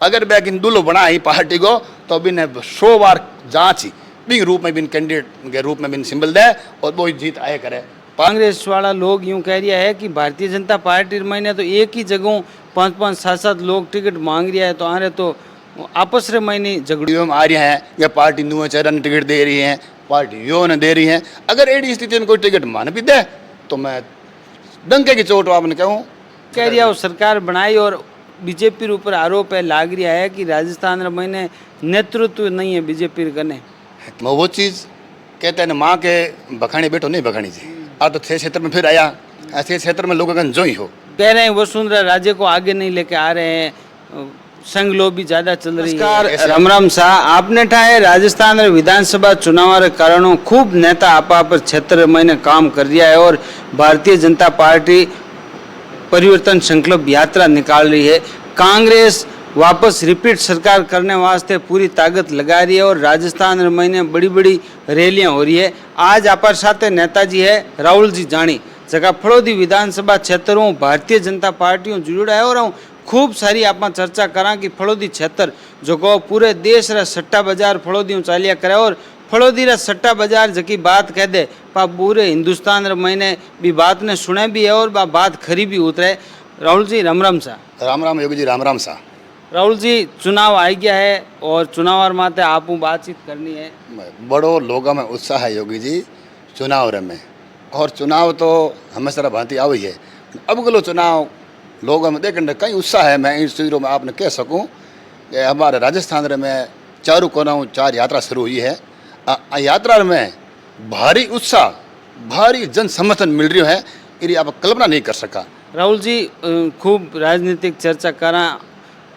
अगर बैग इन दुलो बना ही पार्टी को तो बिन 100 बार जांची बिन रूप में बिन कैंडिडेट के रूप में बिन सिंबल दे और वो जीत आए करे। कांग्रेस वाला लोग यूं कह रिया है कि भारतीय जनता पार्टी मैंने तो एक ही जगह 5-5 7-7 लोग टिकट मांग रिया है, तो आरे तो आपस रे मैंने झगड़ियों में आ रही हैं या पार्टी नुए चेहरा ने टिकट दे रही है, पार्टी यो ने दे रही है। अगर एडी स्थिति में कोई टिकट मान भी दे तो मैं डंके की चोट आपने कहूँ कह रिया हो सरकार बनाई। और बीजेपी ऊपर आरोप है लाग रिया है कि राजस्थान रे मैंने नेतृत्व नहीं है बीजेपी कने। मैं वो चीज़ कहते हैं माँ के बखानी बैठो नहीं बखानी जी। आ तो थे क्षेत्र में फिर आया, ऐसे क्षेत्र में लोगों का जो ही हो कह रहे हैं वसुंधरा राज्य को आगे नहीं लेके आ रहे हैं, संघ लोबी ज्यादा चल रही है। राम राम शाह आपने ठाए राजस्थान विधानसभा चुनाव कारणों खूब नेता आपा पर क्षेत्र में काम कर दिया है और भारतीय जनता पार्टी परिवर्तन संकल्प यात्रा निकाल रही है। कांग्रेस वापस रिपीट सरकार करने वास्ते पूरी ताकत लगा रही है और राजस्थान में बड़ी बड़ी रैलियां हो रही है। आज आपार साथे नेताजी है राहुल जी जानी जगह फड़ौदी विधानसभा क्षेत्रों भारतीय जनता पार्टियों जुड़ा है और खूब सारी आप चर्चा करा कि फड़ौदी क्षेत्र जो को पूरे देश रा सट्टा बाजार फड़ौदी चालिया करे और फड़ौदी रा सट्टा बाजार जकी बात कह दे पा पूरे हिंदुस्तान रे मैंने भी बात ने सुने भी है और बात खरी भी उतरे। राहुल जी राम राम सा। राम राम योगी जी राम राम सा। राहुल जी चुनाव आ गया है और चुनाव माते आप बातचीत करनी है। बड़ो लोगों में उत्साह है योगी जी चुनाव में, और चुनाव तो हमेशा भांति आई है। अब गलो चुनाव लोगों में देखने कई उत्साह है। मैं इस चीज़ों में आपने कह सकूं कि हमारे राजस्थान में चारों कोनाओं 4 यात्रा शुरू हुई है। यात्रा में भारी उत्साह भारी जन समर्थन मिल रही है, ये आप कल्पना नहीं कर सका। राहुल जी खूब राजनीतिक चर्चा करा,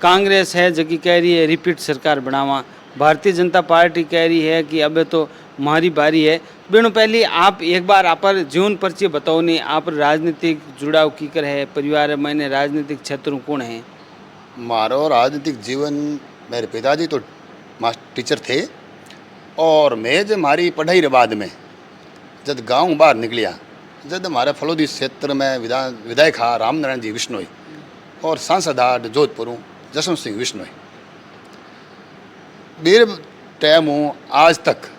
कांग्रेस है जबकि कह रही है रिपीट सरकार बनावा, भारतीय जनता पार्टी कह रही है कि अब तो हमारी बारी है। बेनू पहले आप एक बार आप जीवन परिचय बताओ नहीं, आप राजनीतिक जुड़ाव कीकर है, परिवार मैंने राजनीतिक क्षेत्र कौन है? मारो राजनीतिक जीवन मेरे पिताजी तो मास्टर टीचर थे और मैं जब हमारी पढ़ाई के बाद में जब गांव बाहर निकलिया, जब हमारे फलोदी क्षेत्र में विधायक हा रामनारायण जी विश्नोई और सांसद हा जोधपुर जसवंत सिंह विश्नोई, मेरे टाइम हूँ आज तक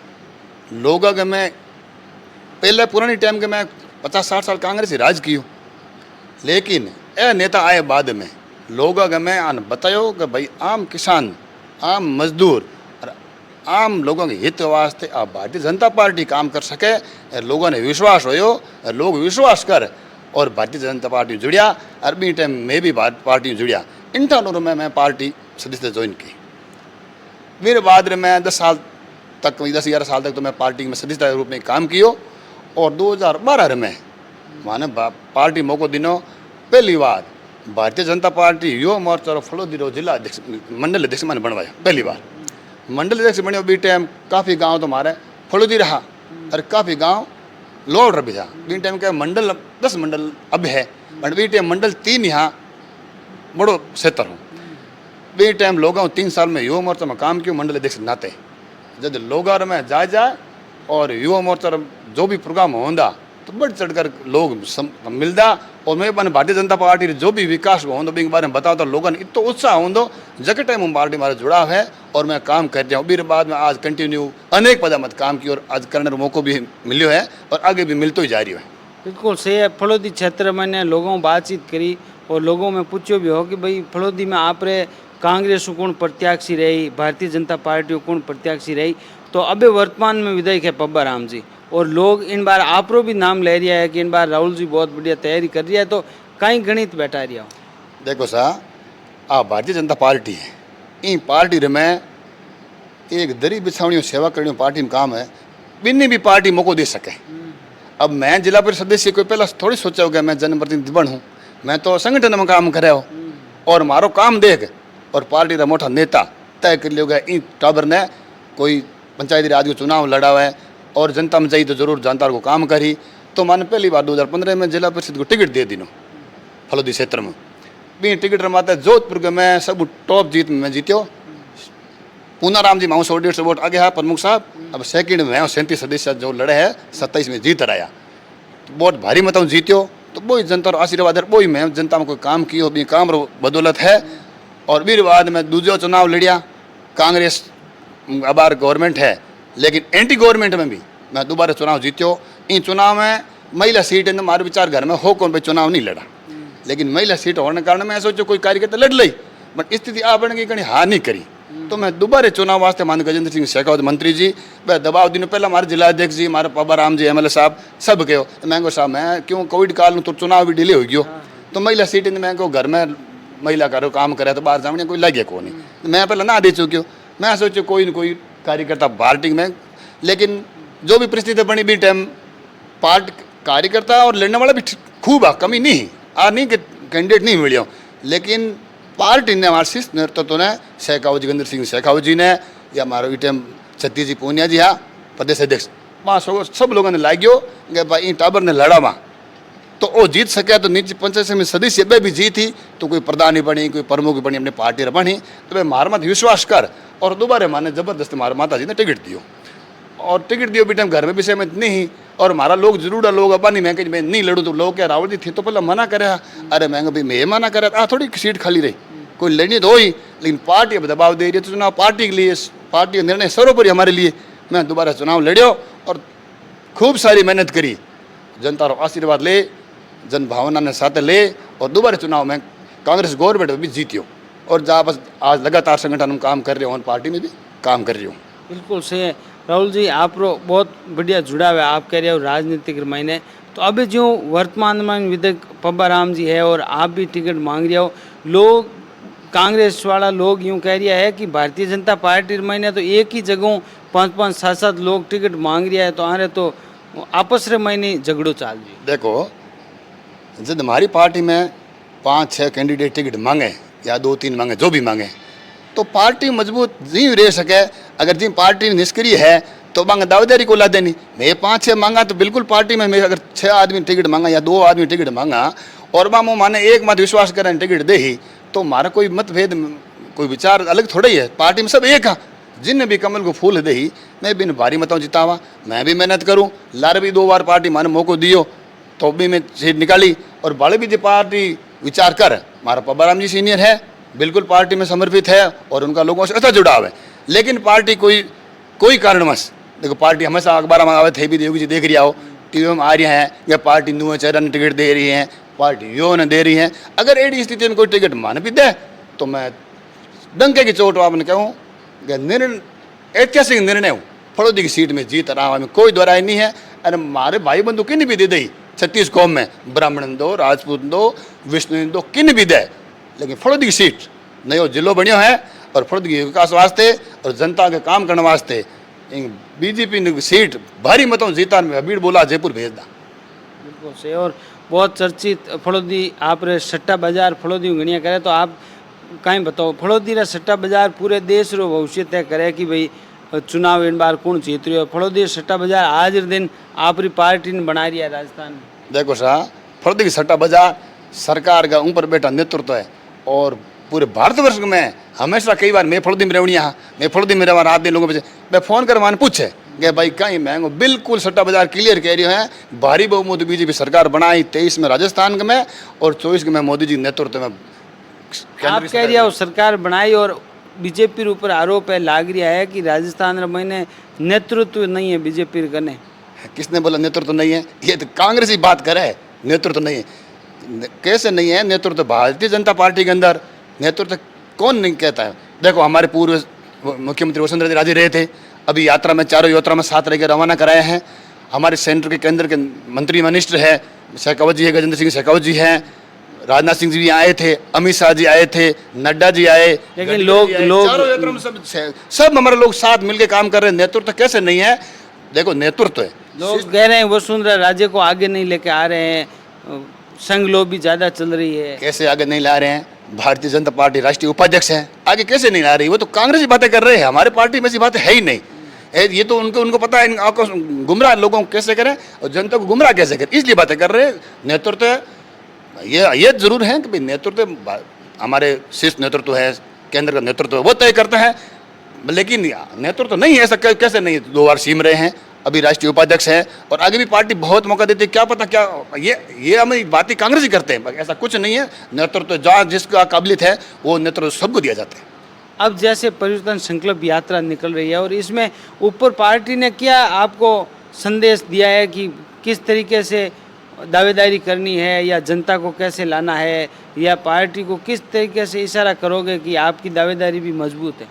लोगों के मैं पहले पुरानी टाइम के मैं 50-60 साल कांग्रेस ही राज की हूँ, लेकिन ए नेता आए बाद में लोगों के मैं आन बतायो कि भाई आम किसान आम मजदूर और आम लोगों के हित वास्ते आप भारतीय जनता पार्टी काम कर सके। लोगों ने विश्वास होयो, लोग विश्वास कर और भारतीय जनता पार्टी जुड़िया और बी टाइम में भी पार्टी जुड़िया। इन टाइम में मैं पार्टी सदस्य ज्वाइन की। मेरे बाद में 10 साल तक 10-11 साल तक तो मैं पार्टी में सदस्य रूप में काम कियो और 2012 में माने पार्टी मौको दिनो पहली बार भारतीय जनता पार्टी युवा मोर्चा और फलोदी जिला अध्यक्ष मंडल अध्यक्ष मैंने बनवाया। पहली बार मंडल अध्यक्ष बने बी टाइम काफ़ी गांव तो हमारे फलोदी रहा और काफ़ी गांव लोड भी था। बी टाइम के मंडल 10 मंडल अब है बट बी टाइम मंडल 3 यहाँ बड़ो क्षेत्र हूँ। बी टाइम लोगों 3 साल में युवा मोर्चा में काम किया मंडल अध्यक्ष नाते जब लोग में जाए और युवा मोर्चा जो भी प्रोग्राम होंदा तो बढ़ चढ़कर लोग मिलता और मैं मैंने भारतीय जनता पार्टी जो भी विकास होंदो के बारे में बताओ तो लोगों ने इतो उत्साह होंदो जगह टाइम पार्टी हमारा जुड़ाव है और मैं काम कर रहा हूँ। फिर बाद में आज कंटिन्यू अनेक पद मत काम की और आज करने का मौको भी मिलो है और आगे भी मिलते ही जा रही है। बिल्कुल सही है। फलोदी क्षेत्र मैंने लोगों बातचीत करी और लोगों में पूछो भी हो कि भाई फलोदी में आप रे कांग्रेस कौन प्रत्याशी रही, भारतीय जनता पार्टी कौन प्रत्याशी रही, तो अबे वर्तमान में विधायक है पब्बा राम जी और लोग इन बार आप रो भी नाम ले रिया है कि इन बार राहुल जी बहुत बढ़िया तैयारी कर रही है, तो कहीं गणित बैठा रिया हो। देखो सा आप भारतीय जनता पार्टी है, इन पार्टी रे में एक दरी बिछावनी सेवा करनी पार्टी में काम है, बिन्नी भी पार्टी मौको दे सके। अब मैं जिला परिषद सदस्य कोई पहला थोड़ी सोचा होगा मैं जनप्रतिनिधि बनूँ, मैं तो संगठन में काम करे हो और मारो काम देख और पार्टी का मोटा नेता तय कर लिया इन टाबर ने कोई पंचायती राज को चुनाव लड़ा हुआ है और जनता में चाहिए तो जरूर जनता को काम करी। तो मैंने पहली बार 2015 में जिला परिषद को टिकट दे दिनों फलोदी क्षेत्र में भी टिकट रमाते जोधपुर के मैं सब टॉप जीत में जीत्यो। पूनाराम जी माऊ 150 वोट आगे है प्रमुख साहब। अब सेकंड में 37 सदस्य जो लड़े है 27 में जीत रहा तो बहुत भारी मतों जीत्यो। तो वही जनता आशीर्वाद है, वही मैं जनता में कोई काम कियो भी काम बदौलत है और फिर बाद में दूसरा चुनाव लड़िया कांग्रेस अबार गवर्नमेंट है, लेकिन एंटी गवर्नमेंट में भी मैं दोबारा चुनाव जीत्यो। इन चुनाव में महिला सीट है, मारे विचार घर में हो कौन भाई चुनाव नहीं लड़ा, लेकिन महिला सीट होने के कारण मैं सोचो कोई कार्यकर्ता लड़ ली, बट स्थिति आ बन गई, कहीं हार नहीं करी। तो मैं दोबारा चुनाव वास्ते मान गजेंद्र सिंह शेखावत मंत्री जी वह दबाव दिन पहले हमारे जिलाध्यक्ष जी, हमारे पब्बा राम जी एमएलए साहब सब कहो मैं को साहब मैं क्यों कोविड काल में तो चुनाव भी डिले हो गयो, तो महिला सीट मैं को घर में महिला करो काम करे तो बाहर जाने कोई लगे को नहीं, मैं पहले ना दे चुकी हूँ। मैं सोचो कोई न कोई कार्यकर्ता पार्टी में, लेकिन जो भी परिस्थिति बनी भी टाइम पार्टी कार्यकर्ता और लड़ने वाला भी खूब आ, कमी नहीं आ नहीं कि कैंडिडेट नहीं मिले, लेकिन पार्टी ने हमारे शीर्ष नेतृत्व ने शेखावत गजेंद्र सिंह शेखावत जी ने या हमारे इटम छत्तीस जी पूनिया जी हाँ प्रदेश अध्यक्ष वहाँ सब लोगों ने लाग्यो कि भाई टाबर ने लड़ा वहाँ तो वो जीत सके, तो नीचे पंचायत समिति सदस्य भी जीती तो कोई प्रधान बनी कोई प्रमुख बनी अपनी पार्टी बनी, तो भाई मार मत विश्वास कर और दोबारा माने जबरदस्ती मारे माता जी ने टिकट दियो और टिकट दियो बेटा घर में भी सहमत नहीं, और हमारा लोग जरूर लोग अब नहीं मैं कि मैं नहीं लड़ूँ, तो लोग क्या रावल जी थे तो पहले मना करे, अरे मैं भाई मैं मना करे थोड़ी सीट खाली रही कोई लड़नी तो हो ही, लेकिन पार्टी अब दबाव दे रही है तो चुनाव पार्टी के लिए, पार्टी का निर्णय सर्वोपरि हमारे लिए। मैं दोबारा चुनाव लड़ियो और खूब सारी मेहनत करी, जनता का आशीर्वाद ले, जन भावना ने साथ ले और दोबारा चुनाव में कांग्रेस गवर्नमेंट में भी जीतियो, और जहाँ बस आज लगातार संगठन में काम कर रहे हो और पार्टी में भी काम कर रही हूँ। बिल्कुल सही है राहुल जी, आप बहुत बढ़िया जुड़ाव है, आप कह रहे हो राजनीतिक मायने, तो अभी जो वर्तमान में विधायक पब्बा राम जी है और आप भी टिकट मांग रहे हो, लोग कांग्रेस वाला लोग यूँ कह रहा है कि भारतीय जनता पार्टी मायने तो एक ही जगह 5-5 7-7 लोग टिकट मांग रहा है, तो आ रहे तो आपस रे मायने झगड़ो चाल रही। देखो जब हमारी पार्टी में 5-6 कैंडिडेट टिकट मांगे या 2-3 मांगे जो भी मांगे, तो पार्टी मजबूत नहीं रह सके। अगर जिन पार्टी निष्क्रिय है तो मांग दावेदारी को ला देनी, मैं 5-6 मांगा तो बिल्कुल पार्टी में मैं अगर 6 आदमी टिकट मांगा या 2 आदमी टिकट मांगा और मामो माने एक मत विश्वास करें टिकट दे ही, तो हमारा कोई मतभेद कोई विचार अलग थोड़ा ही है, पार्टी में सब एक है। जिनने भी कमल को फूल दे ही मैं भी भारी मतों जितावा, मैं भी मेहनत करूँ, लार भी 2 बार पार्टी माने मौको दियो तो भी मैं सीट निकाली, और बड़े भी जो पार्टी विचार कर हमारा पब्बा राम जी सीनियर है, बिल्कुल पार्टी में समर्पित है और उनका लोगों से अच्छा जुड़ाव है, लेकिन पार्टी कोई कारणवश देखो पार्टी हमेशा अखबार में आवे थे भी योगी जी देख रही हो टीवी में आ रही हैं या पार्टी नुए चेहरा ने टिकट दे रही हैं, पार्टी यो ने दे रही हैं, अगर एडी स्थिति में कोई टिकट मान भी दे तो मैं डंके की चोट आपने कहूँ निर्णय ऐतिहासिक निर्णय हूँ, फड़ौदी की सीट में जीत रहा में कोई दोहराई नहीं है। अरे हमारे भाई बंधु किन भी दे दी 36 कौम में, ब्राह्मण दो राजपूत दो विष्णु दो किन भी दे, लेकिन फड़ौदी की सीट नयो जिलो बनियो है और फड़ौदी के विकास वास्ते और जनता के काम करने वास्ते बीजेपी ने सीट भारी मतों जीता में अबीर बोला जयपुर भेज दा। बिल्कुल सही, और बहुत चर्चित फड़ौदी आप रे सट्टा बाजार फड़ौदी गणिया करे, तो आप कहीं बताओ फड़ौदी रा सट्टा बाजार पूरे देश रो भविष्य तय करे कि भाई चुनाव इन बार कौन जीत रही है। फड़ौदी सट्टा बाजार आज दिन आप पार्टी ने बना रही है राजस्थान में। देखो साहब फड़ौदी की सट्टा बाजार सरकार का ऊपर बैठा नेतृत्व है, और पूरे भारतवर्ष में हमेशा कई बार मैं फड़ौदी में रहनी हाँ मैं फड़ौदी में रहा रात दिन लोगों मैं फ़ोन कर मान पूछे कि भाई कहीं महंगो बिल्कुल सट्टा बाजार क्लियर कह रही है, भारी बहुमत बीजेपी सरकार बनाई 23 में राजस्थान में और 24 में मोदी जी नेतृत्व में आप कह रही है सरकार बनाई, और बीजेपी ऊपर आरोप है लाग रहा है कि राजस्थान में नेतृत्व नहीं है बीजेपी करने। किसने बोला नेतृत्व नहीं है? ये तो कांग्रेस ही बात करे नेतृत्व नहीं है, कैसे नहीं है नेतृत्व? भारतीय जनता पार्टी के अंदर नेतृत्व कौन नहीं कहता है? देखो हमारे पूर्व मुख्यमंत्री वसुंधरा राजे रहे थे, अभी यात्रा में चारों यात्रा में 7 रह के रवाना कराए हैं। हमारे सेंटर के केंद्र के मंत्री मिनिस्टर है शेखावत जी है, गजेंद्र सिंह शेखावत जी हैं, राजनाथ सिंह जी भी आए थे, अमित शाह जी आए थे, नड्डा जी आए, लेकिन लोग चारों यात्रा में सब हमारे लोग साथ मिलकर काम कर रहे हैं। नेतृत्व कैसे नहीं है? देखो नेतृत्व है। लोग कह रहे हैं वसुंधरा राजे को आगे नहीं लेके आ रहे हैं, संघ लोबी ज्यादा चल रही है। कैसे आगे नहीं ला रहे हैं? भारतीय जनता पार्टी राष्ट्रीय उपाध्यक्ष है, आगे कैसे नहीं ला रही? वो तो कांग्रेस की बातें कर रहे हैं, हमारे पार्टी में ऐसी बातें है ही नहीं। ये तो उनको पता है आपको गुमराह लोगों को कैसे करें और जनता को गुमराह कैसे करें, इसलिए बातें कर रहे हैं। नेतृत्व ये जरूर है कि भाई नेतृत्व हमारे शीर्ष नेतृत्व है, केंद्र का नेतृत्व वो तय करता है, लेकिन नेतृत्व नहीं है ऐसा कैसे नहीं? 2 बार सीम रहे हैं अभी राष्ट्रीय उपाध्यक्ष हैं और आगे भी पार्टी बहुत मौका देती है। क्या पता क्या ये हमें बातें कांग्रेस ही करते हैं, ऐसा कुछ नहीं है। नेतृत्व जहाँ जिसका काबिलियत है वो नेतृत्व सबको दिया जाता है। अब जैसे परिवर्तन संकल्प यात्रा निकल रही है और इसमें ऊपर पार्टी ने क्या आपको संदेश दिया है कि किस तरीके से दावेदारी करनी है या जनता को कैसे लाना है, या पार्टी को किस तरीके से इशारा करोगे कि आपकी दावेदारी भी मजबूत है?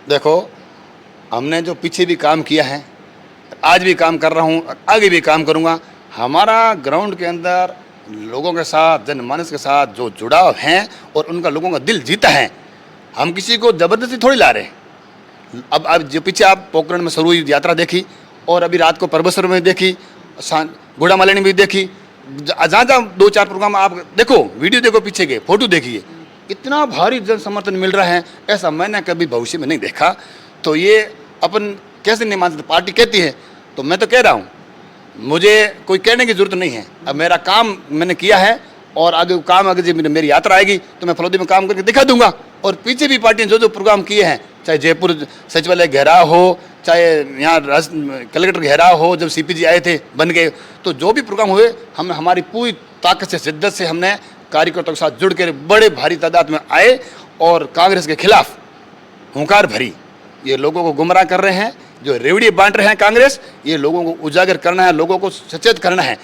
देखो, हमने जो पीछे भी काम किया है, आज भी काम कर रहा हूँ, आगे भी काम करूँगा। हमारा ग्राउंड के अंदर लोगों के साथ, जनमानस के साथ जो जुड़ाव है और उनका लोगों का दिल जीता है। हम किसी को ज़बरदस्ती थोड़ी ला रहे हैं। अब जो पीछे आप पोखरण में शुरू हुई यात्रा देखी और अभी रात को परबसर में देखी, गुड़ा मालिनी भी देखी, जहाँ जहाँ 2-4 प्रोग्राम आप देखो, वीडियो देखो, पीछे के फोटो देखिए, इतना भारी जन समर्थन मिल रहा है, ऐसा मैंने कभी भविष्य में नहीं देखा। तो ये अपन कैसे नहीं मान सकते? पार्टी कहती है तो मैं तो कह रहा हूँ, मुझे कोई कहने की जरूरत नहीं है। अब मेरा काम मैंने किया है और आगे काम, आगे जब मेरी यात्रा आएगी तो मैं फलौदी में काम करके दिखा दूंगा। और पीछे भी पार्टी ने जो प्रोग्राम किए हैं, चाहे जयपुर सचिवालय घेराव हो, चाहे यहाँ कलेक्टर घेराव हो, जब सीपीजी आए थे बन के, तो जो भी प्रोग्राम हुए, हम हमारी पूरी ताकत से, शिद्दत से हमने कार्यकर्ताओं के साथ जुड़ कर बड़े भारी तादाद में आए और कांग्रेस के खिलाफ हुंकार भरी। ये लोगों को गुमराह कर रहे हैं, जो रेवड़ी बांट रहे हैं कांग्रेस, ये लोगों को उजागर करना है, लोगों को सचेत करना है।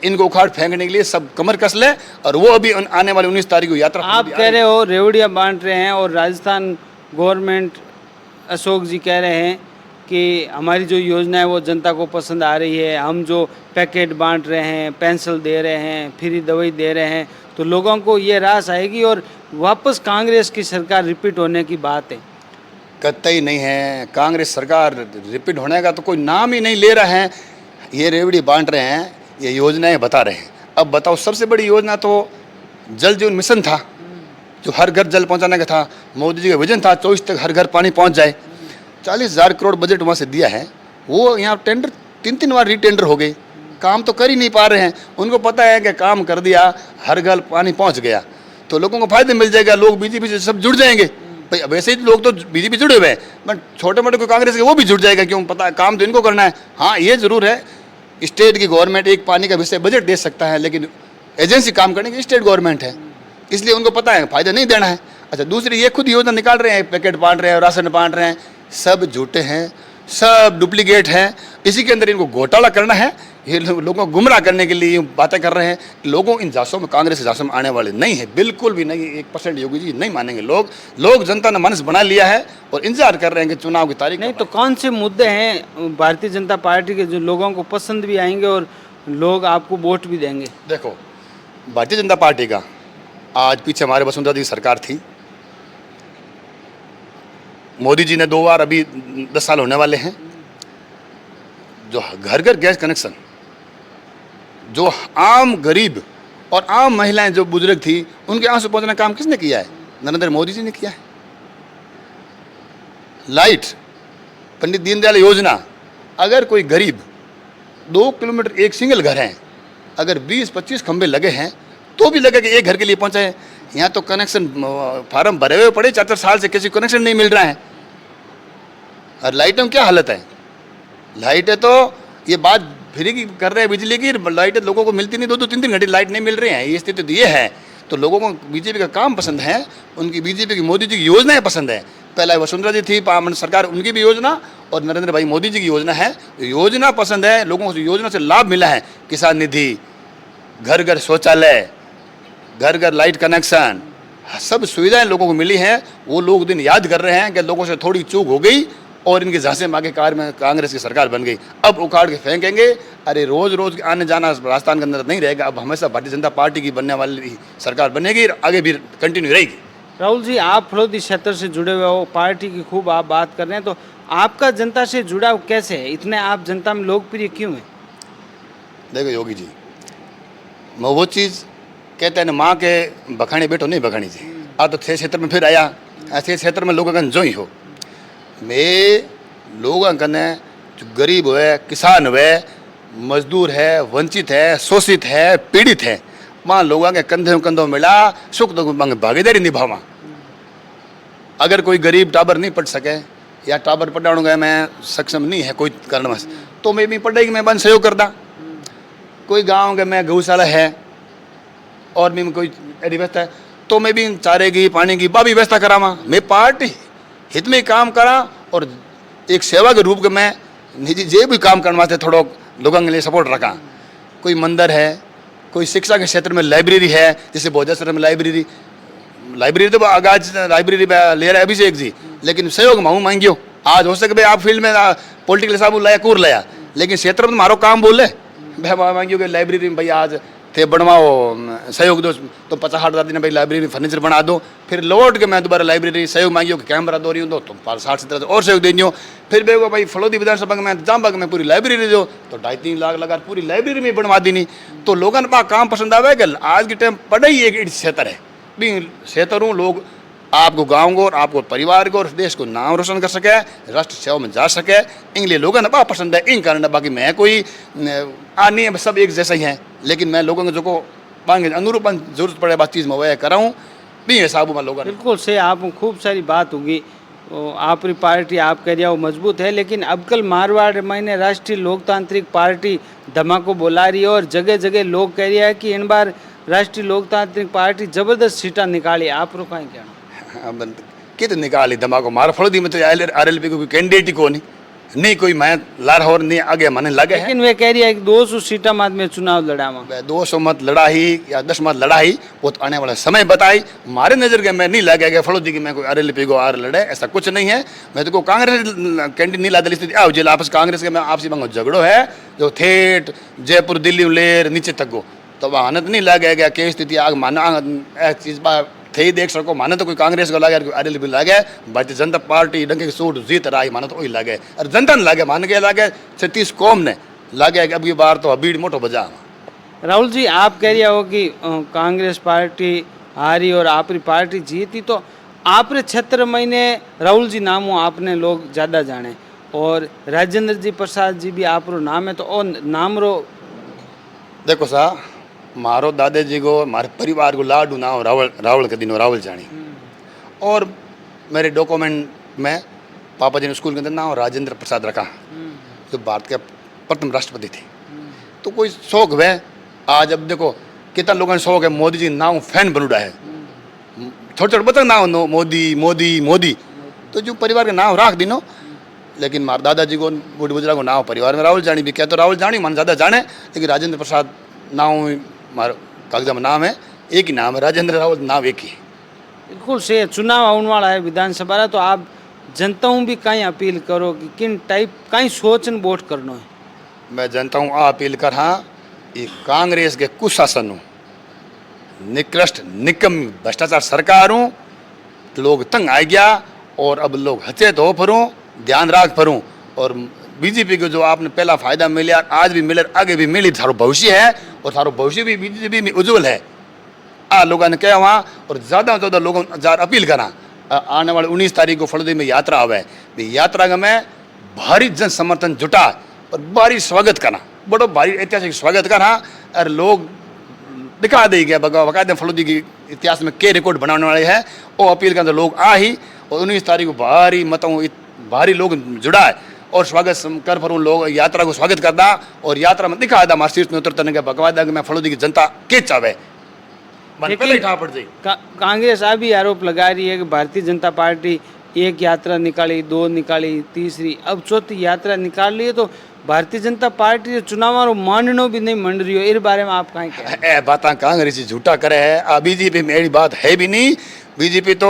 इनको उखाड़ फेंकने के लिए सब कमर कस लें। और वो अभी आने वाली 19 तारीख को यात्रा, आप कह रहे हो रेवड़ियाँ बांट रहे हैं और राजस्थान गवर्नमेंट अशोक जी कह रहे हैं कि हमारी जो योजना है वो जनता को पसंद आ रही है, हम जो पैकेट बांट रहे हैं, पेंसिल दे रहे हैं, फ्री दवाई दे रहे हैं, तो लोगों को ये रास आएगी और वापस कांग्रेस की सरकार रिपीट होने की बात है। कतई नहीं है। कांग्रेस सरकार रिपीट होने का तो कोई नाम ही नहीं ले रहा है। ये रेवड़ी बांट रहे हैं, ये योजनाएं बता रहे हैं। अब बताओ, सबसे बड़ी योजना तो जल जीवन मिशन था, जो हर घर जल पहुंचाने का था। मोदी जी का विजन था 24 तक हर घर पानी पहुंच जाए। 40,000 करोड़ बजट वहाँ से दिया है। वो यहाँ टेंडर 3-3 बार रीटेंडर हो गए, काम तो कर ही नहीं पा रहे हैं। उनको पता है कि काम कर दिया, हर घर पानी पहुँच गया तो लोगों को फायदे मिल जाएगा, लोग बीजेपी से सब जुड़ जाएंगे। भाई वैसे ही लोग तो बीजेपी जुड़े हुए हैं, बट छोटे मोटे कोई कांग्रेस के वो भी जुड़ जाएगा, क्यों? पता है काम तो इनको करना है। हाँ, ये जरूर है, स्टेट की गवर्नमेंट एक पानी का विषय बजट दे सकता है, लेकिन एजेंसी काम करने की स्टेट गवर्नमेंट है, इसलिए उनको पता है फायदा नहीं देना है। अच्छा, दूसरी ये खुद योजना निकाल रहे हैं, पैकेट बांट रहे हैं, राशन बांट रहे हैं, सब झूठे हैं, सब डुप्लीकेट हैं। इसी के अंदर इनको घोटाला करना है। ये लोगों को गुमराह करने के लिए बातें कर रहे हैं। लोगों इन जासों में, कांग्रेस के जासों में आने वाले नहीं है, बिल्कुल भी नहीं। 1% योगी जी नहीं मानेंगे लोग जनता ने मनस बना लिया है और इंतजार कर रहे हैं कि चुनाव की तारीख नहीं। तो कौन से मुद्दे हैं भारतीय जनता पार्टी के जो लोगों को पसंद भी आएंगे और लोग आपको वोट भी देंगे? देखो, भारतीय जनता पार्टी का आज पीछे हमारे वसुंधरा जी की सरकार थी, मोदी जी ने 2 बार, अभी 10 साल होने वाले हैं, जो घर घर गैस कनेक्शन, जो आम गरीब और आम महिलाएं जो बुजुर्ग थी उनके आंसू पहुंचने का काम किसने किया है? नरेंद्र मोदी जी ने किया है। लाइट, पंडित दीनदयाल योजना, अगर कोई गरीब 2 किलोमीटर एक सिंगल घर है, अगर 20-25 खंबे लगे हैं तो भी लगे कि एक घर के लिए पहुंचाए। यहाँ तो कनेक्शन फार्म भरे हुए पड़े, 4-4 साल से किसी कनेक्शन नहीं मिल रहा है। और लाइटों में क्या हालत है? लाइटें तो ये बात फ्री की कर रहे हैं, बिजली की लाइटें लोगों को मिलती नहीं, 2-3 घंटे लाइट नहीं मिल रही हैं। ये स्थिति तो ये है। तो लोगों को बीजेपी का काम पसंद है, उनकी बीजेपी की, मोदी जी की योजनाएं पसंद है। पहले वसुंधरा जी थी सरकार, उनकी भी योजना, और नरेंद्र भाई मोदी जी की योजना है। योजना पसंद है, लोगों को योजना से लाभ मिला है। किसान निधि, घर घर शौचालय, घर घर लाइट कनेक्शन, सब सुविधाएं लोगों को मिली हैं। वो लोग दिन याद कर रहे हैं कि लोगों से थोड़ी चूक हो गई और इनके झांसे में आगे कार में कांग्रेस की सरकार बन गई। अब उखाड़ के फेंकेंगे। अरे रोज रोज आने जाना राजस्थान के अंदर नहीं रहेगा। अब हमेशा भारतीय जनता पार्टी की बनने वाली सरकार बनेगी, आगे भी कंटिन्यू रहेगी। राहुल जी, आप फलौदी क्षेत्र से जुड़े हुए हो, पार्टी की खूब आप बात कर रहे हैं, तो आपका जनता से जुड़ाव कैसे है? इतने आप जनता में लोकप्रिय क्यों हैं? देखो योगी जी, मैं वो चीज़ कहते हैं ना, माँ के बखाने बेटो नहीं बखानी जी। आप तो थे क्षेत्र में फिर आया, ऐसे क्षेत्र में लोगों का जो ही हो, मैं लोगों का ने जो गरीब हुए, किसान हुए, मजदूर है, वंचित है, शोषित है, पीड़ित है, वहाँ लोगों के कंधे कंधों मिला सुख दुख में भागीदारी निभावा। अगर कोई गरीब टाबर नहीं पढ़ सके, या टाबर पढ़ाने गए मैं सक्षम नहीं है कोई कारणवश, तो मैं भी पढ़ाई में बन सहयोग करता। कोई गांव के मैं गौशाला है और भी कोई व्यवस्था है तो मैं भी चारे की पानी की भी व्यवस्था करावा। मैं पार्टी हित में काम करा और एक सेवा के रूप में मैं निजी जे भी काम करने वास्ते थोड़ा लोगों के लिए सपोर्ट रखा। कोई मंदिर है, कोई शिक्षा के क्षेत्र में लाइब्रेरी है, जैसे बोधासर में लाइब्रेरी तो आगाज लाइब्रेरी ले रहा है अभिषेक जी, लेकिन सहयोग मांगू मांगियो। आज हो सके भाई आप फील्ड में पॉलिटिकल हिसाब लाया कूर लाया, लेकिन क्षेत्र में मारो काम बोले भाई मांगियो कि लाइब्रेरी में भाई आज थे बनवाओ सहयोग दो, तो 50-60 दिन भाई लाइब्रेरी फर्नीचर बना दो। फिर लौट के मैं दोबारा लाइब्रेरी सहयोग मांगियो कि कैमरा दो रही हूँ तो 60-70 और सहयोग दे दियो। फिर बेगो भाई फलोदी विधानसभा में जामबाग में पूरी लाइब्रेरी दो तो 2.5-3 लाख लगा पूरी लाइब्रेरी में बनवा दी। तो लोगों ने काम पसंद आवे कि आज के टाइम पढ़ाई एक क्षेत्र है भी क्षेत्र हूँ लोग आपको गाँव को और आपको परिवार को और देश को नाम रोशन कर सके, राष्ट्र सेवा में जा सके, इनलिए लोगों ने बहुत पसंद है इन कारण। बाकी मैं कोई नहीं है, सब एक जैसा ही हैं, लेकिन मैं लोगों को जो को मांगे अनुरूप जरूरत पड़े बात चीज़ में वह कराऊँ भी हिसाब में लोगों। बिल्कुल से आप खूब सारी बात होगी। आपकी पार्टी आप कह रहा हो मजबूत है, लेकिन अब कल मारवाड़ मैंने राष्ट्रीय लोकतांत्रिक पार्टी धमाको बोला रही है और जगह जगह लोग कह रहे हैं कि इन बार राष्ट्रीय लोकतांत्रिक पार्टी जबरदस्त सीटा निकाली। आप रो कहीं कहना कित निकाली धमाको मार फलोदी में तो RLP को कोई कैंडिडेट को नहीं कोई मैं लार और नहीं आगे मन लगे। लेकिन वे कह रही है कि 200 सीटा मत में चुनाव लड़ा 200 मत लड़ाई या 10 मत लड़ाई वो तो आने वाला समय बताई। हमारे नजर के मैं नहीं लगे गया फलोदी की मैं कोई RLP को आर लड़े, ऐसा कुछ नहीं है। मैं तो को कांग्रेस कैंडिडेट नहीं लादा स्थिति आओ जेल आपस कांग्रेस के मैं आपसी मांगो झगड़ो है जो थेट जयपुर दिल्ली लेर नीचे तक गो तो वहाँ नहीं लगे गया के स्थिति आग माना चीज थे ही देख सको। माने तो कोई कांग्रेस को लगे RLP लगे, भारतीय जनता पार्टी डंके की सूट जीत रही माने तो वही लगे और जनता ने लगे मान के लगे 36 कौम ने लगे अब की बार तो भीड़ मोटो बजा। राहुल जी आप कह रहे हो कि कांग्रेस पार्टी हारी और आपकी पार्टी जीती, तो आपरे क्षेत्र में राहुल जी नाम हो आपने लोग ज़्यादा जाने और राजेंद्र जी प्रसाद जी भी आप रो नाम है, तो और नाम रो देखो सा मारो दादाजी को हमारे परिवार को लाडू नाम रावल के दिनों रावल जानी और मेरे डॉक्यूमेंट में पापा जी ने स्कूल के अंदर नाम राजेंद्र प्रसाद रखा जो भारत के प्रथम राष्ट्रपति थे। तो कोई शौक है आज अब देखो कितना लोगों ने शौक है मोदी जी नाम फैन बनुड़ा है छोटे छोटे बता नाम मोदी मोदी मोदी तो जो परिवार के नाम राख दिनो। लेकिन मार दादाजी को बूढ़ बुजुर्ग को नाम परिवार में राहुल जानी भी क्या तो राहुल जानी मन ज़्यादा जाने, लेकिन राजेंद्र प्रसाद नाम मारो कागजा में नाम है एक ही नाम है राजेंद्र रावल नाम एक ही। बिल्कुल से चुनाव आने वाला है विधानसभा तो आप जनताओं भी कहीं अपील करो कि किन टाइप कहीं सोचन वोट करना है। मैं जनता हूँ अपील कर हाँ ये कांग्रेस के कुशासन हूँ निकृष्ट निकम भ्रष्टाचार सरकार हूँ लोग तंग आ गया और अब लोग हचेत हो फरूँ ध्यान राख फरूँ और बीजेपी को जो आपने पहला फायदा मिला आज भी मिले आगे भी मिली थारो भविष्य है और थारो भविष्य भी बीजेपी में उज्जवल है। लोगों ने कहा वहाँ और ज़्यादा से ज़्यादा लोगों जार अपील करा आने वाले 19 तारीख को फलोदी में यात्रा आवे यात्रा में भारी जन समर्थन जुटा और भारी स्वागत करना बड़ो भारी ऐतिहासिक स्वागत करना और लोग दिखा दे गया बकायदे फलोदी की इतिहास में के रिकॉर्ड बनाने वाले हैं वो अपील के अंदर लोग आ ही और 19 तारीख को भारी मतों भारी लोग जुड़ा है और स्वागत कर पर उन लोग यात्रा को स्वागत करता और यात्रा में दिखा दा मार शीर्ष में उतरने के बकवादा मैं फलोदी की जनता के चावे कांग्रेस अभी आरोप लगा रही है कि भारतीय जनता पार्टी एक यात्रा निकाली 2 निकाली तीसरी अब चौथी यात्रा निकाल ली है, तो भारतीय जनता पार्टी चुनाव माननो भी नहीं मंड रही हो इस बारे में आप कहीं ए बात कांग्रेस झूठा करे है बीजेपी में मेरी बात है भी नहीं। बीजेपी तो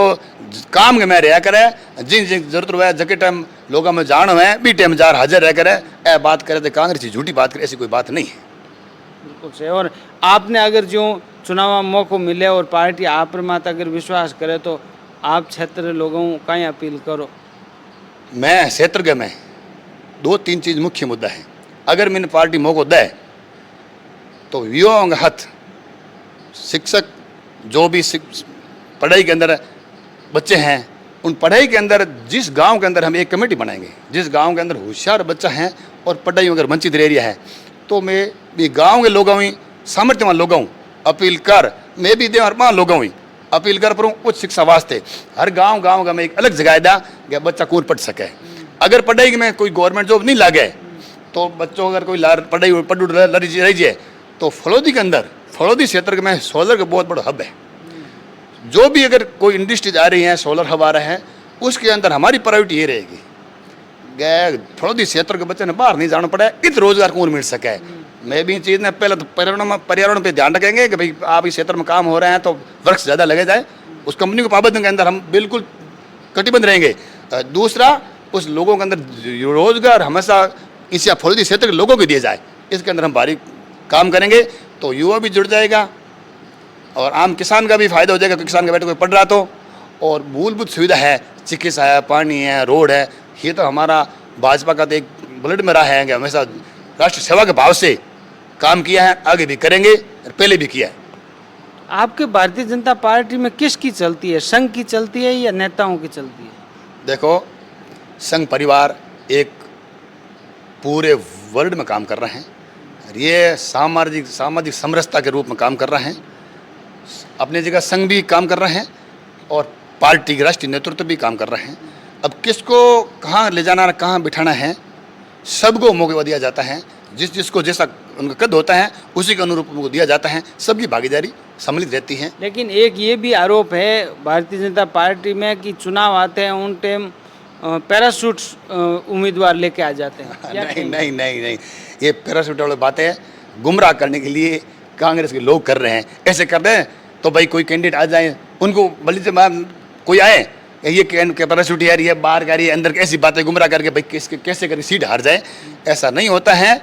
काम के में रहा करे जिन जिन जरूरत हुआ जगह टाइम लोगों में जान हुए बी टाइम जार हाजिर रह करे ए बात करे तो कांग्रेस की झूठी बात करे ऐसी कोई बात नहीं है। बिल्कुल से और आपने अगर जो चुनाव में मौका मिले और पार्टी आप मत अगर विश्वास करे तो आप क्षेत्र लोगों कहीं अपील करो। मैं क्षेत्र के में 2-3 चीज़ मुख्य मुद्दा है अगर मैंने पार्टी मौका दे तो युवाओं का हथ शिक्षक जो भी पढ़ाई के अंदर बच्चे हैं उन पढ़ाई के अंदर जिस गांव के अंदर हम एक कमेटी बनाएंगे जिस गांव के अंदर होशियार बच्चा है और पढ़ाई अगर वंचित एरिया है तो मैं भी गांव के लोगों ही सामर्थ्यवान लोगों अपील कर मैं भी दे और लोगों ही अपील कर परूँ उच्च शिक्षा वास्ते हर गांव गांव में एक अलग जगह दा कि बच्चा कौन पढ़ सके। अगर पढ़ाई में कोई गवर्नमेंट जॉब नहीं लगे तो बच्चों अगर कोई पढ़ाई पढ़ रही जाए तो फलोदी के अंदर फलोदी क्षेत्र में सोलर का बहुत बड़ा हब है। जो भी अगर कोई इंडस्ट्रीज आ रही हैं सोलर हब आ रहा है उसके अंदर हमारी प्रायोरिटी ये रहेगी फलोदी क्षेत्र के बच्चे ने बाहर नहीं जाना पड़े, इत रोजगार कौन मिल सके। मैं भी चीज़ ने पहले तो पर्यावरण पे ध्यान रखेंगे कि भाई आप इस क्षेत्र में काम हो रहे हैं तो वृक्ष ज़्यादा लगे जाए, उस कंपनी को पाबंदी के अंदर हम बिल्कुल कटिबद्ध रहेंगे। दूसरा उस लोगों के अंदर रोजगार हमेशा इस फलोदी क्षेत्र के लोगों को दिया जाए, इसके अंदर हम भारी काम करेंगे तो युवा भी जुड़ जाएगा और आम किसान का भी फायदा हो जाएगा, किसान का बेटा कोई पढ़ रहा तो। और मूलभूत सुविधा है, चिकित्सा है, पानी है, रोड है, ये तो हमारा भाजपा का तो एक ब्लड में रहा है कि हमेशा राष्ट्र सेवा के भाव से काम किया है, आगे भी करेंगे और पहले भी किया है। आपके भारतीय जनता पार्टी में किसकी चलती है, संघ की चलती है या नेताओं की चलती है? देखो संघ परिवार एक पूरे वर्ल्ड में काम कर रहे हैं और ये सामाजिक समरसता के रूप में काम कर रहे हैं। अपनी जगह संघ भी काम कर रहे हैं और पार्टी के राष्ट्रीय नेतृत्व भी काम कर रहे हैं। अब किसको कहाँ ले जाना कहाँ बिठाना है सबको मौका दिया जाता है, जिसको जैसा उनका कद होता है उसी के अनुरूप उनको दिया जाता है, सबकी भागीदारी सम्मिलित रहती है। लेकिन एक ये भी आरोप है भारतीय जनता पार्टी में कि चुनाव आते हैं उन टाइम पैराशूट उम्मीदवार लेके आ जाते हैं। नहीं नहीं नहीं नहीं, ये पैराशूट वाली बातें गुमराह करने के लिए कांग्रेस के लोग कर रहे हैं। ऐसे कर रहे हैं तो भाई कोई कैंडिडेट आ जाए उनको बल्कि से कोई आए ये पैराशूट यार ये बाहर का रही अंदर ऐसी बातें गुमराह करके भाई कैसे करके सीट हार जाए, ऐसा नहीं होता है।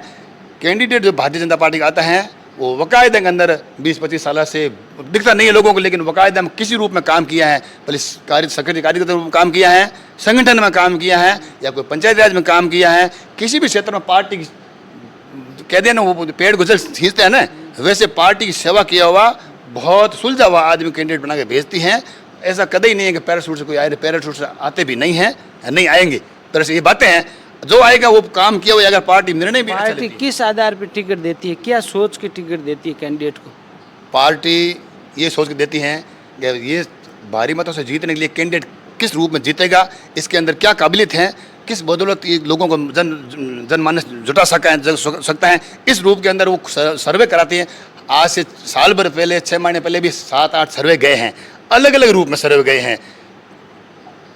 कैंडिडेट जो भारतीय जनता पार्टी का आता है वो वकायदे के अंदर 20-25 साल से दिखता नहीं है लोगों को, लेकिन वकायदे में किसी रूप में काम किया है, भले सक्रिय कार्यकर्ता में काम किया है, संगठन में काम किया है या कोई पंचायत राज में काम किया है, किसी भी क्षेत्र में पार्टी कहते हैं ना वो पेड़ को जल खींचते हैं ना, वैसे पार्टी की सेवा किया हुआ बहुत सुलझा हुआ आदमी कैंडिडेट बना के भेजती हैं। ऐसा कदे ही नहीं है कि पैराशूट से कोई आए, पैराशूट से आते भी नहीं हैं, नहीं आएंगे। तरह से ये बातें हैं, जो आएगा वो काम किया हुआ। अगर पार्टी निर्णय भी पार्टी किस आधार पर टिकट देती है, क्या सोच के टिकट देती है कैंडिडेट को? पार्टी ये सोच के देती है कि ये भारी मतों से जीतने के लिए कैंडिडेट किस रूप में जीतेगा, इसके अंदर क्या काबिलियत है, किस बदौलत ये लोगों को जनमानस जुटा सकता है, इस रूप के अंदर वो सर्वे कराती हैं। आज से साल भर पहले 6 महीने पहले भी 7-8 सर्वे गए हैं, अलग अलग रूप में सर्वे गए हैं।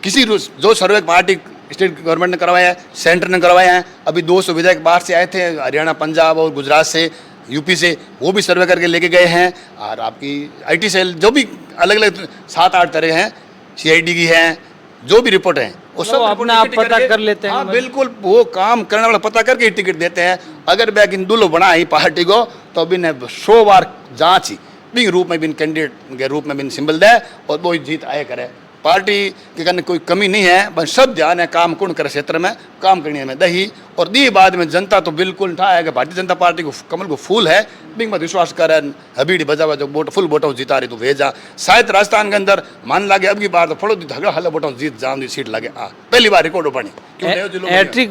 किसी जो सर्वे पार्टी स्टेट गवर्नमेंट ने करवाया है, सेंटर ने करवाया है। अभी 200 विधायक बाहर से आए थे, हरियाणा, पंजाब और गुजरात से, यूपी से, वो भी सर्वे करके लेके गए हैं। और आपकी IT सेल जो भी अलग अलग 7-8 तरह हैं, CID की हैं, जो भी रिपोर्ट है वो सब अपना आप पता कर लेते हैं। हाँ बिल्कुल, वो काम करने वाला पता करके ही टिकट देते हैं। अगर बैग इन दुल्लो बना ही पार्टी को तो बिन 100 बार जांच ही बिन रूप में बिन कैंडिडेट के रूप में बिन सिंबल दे और वो जीत आए करे। पार्टी के करने कोई कमी नहीं है, बस सब ध्यान है काम कौन करे, क्षेत्र में काम करने में दही और दी बाद में जनता तो बिल्कुल उठा है कि भारतीय जनता पार्टी को कमल को फूल है, बिंग मत विश्वास करे हबीडी बजावा जो बोट फुल बोटाऊ जिता रही तो भेजा। शायद राजस्थान के अंदर मान लागे अब की बार तो फड़ो झगड़ा हल्ला बोटाऊ जीत जाऊँ सीट लगे पहली बार रिकॉर्ड बनी हैट्रिक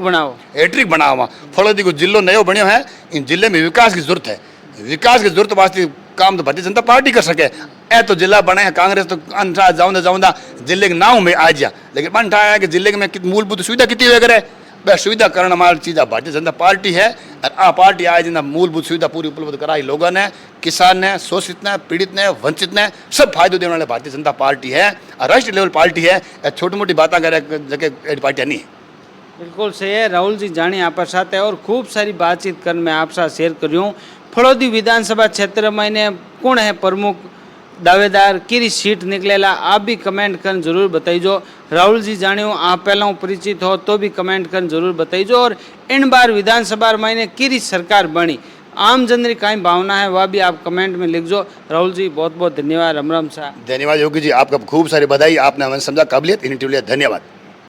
बनाओ वहाँ फड़ोदी को जिलो नयो बनो है। इन जिले में विकास की जरूरत है, विकास की जरूरत वास्ते काम तो भारतीय जनता पार्टी कर सके। ए तो जिला बने हैं कांग्रेस तो अंठा जाऊंदा जिले के नाव में आ जा, लेकिन मन है कि जिले में मूलभूत सुविधा कितनी हुए करे वह सुविधा करना हमारी चीज़ भारतीय जनता पार्टी है। और आ पार्टी आज जितना मूलभूत सुविधा पूरी उपलब्ध कराई लोगों ने, किसान ने, शोषित ने, पीड़ित ने, वंचित ने सब फायदे देने वाले भारतीय जनता पार्टी है और राष्ट्रीय लेवल पार्टी है। छोटी मोटी बातें करे जगह पार्टियाँ नहीं है। बिल्कुल सही है। राहुल जी जानी आप साथ है और खूब सारी बातचीत कर मैं आप साथ शेयर कर रही हूँ। फड़ौदी विधानसभा क्षेत्र में कौन है प्रमुख दावेदार, की सीट निकलेला, आप भी कमेंट कर जरूर बताइजो। राहुल जी जानियो आप पहला परिचित हो तो भी कमेंट कर जरूर बताइजो। और इन बार विधानसभा में की सरकार बनी, आम जन की कई भावना है वह भी आप कमेंट में लिखजो। राहुल जी बहुत बहुत धन्यवाद। राम राम साहब। धन्यवाद योगी जी, आपका खूब सारी बधाई, आपने हमें समझा काबिलियत, धन्यवाद।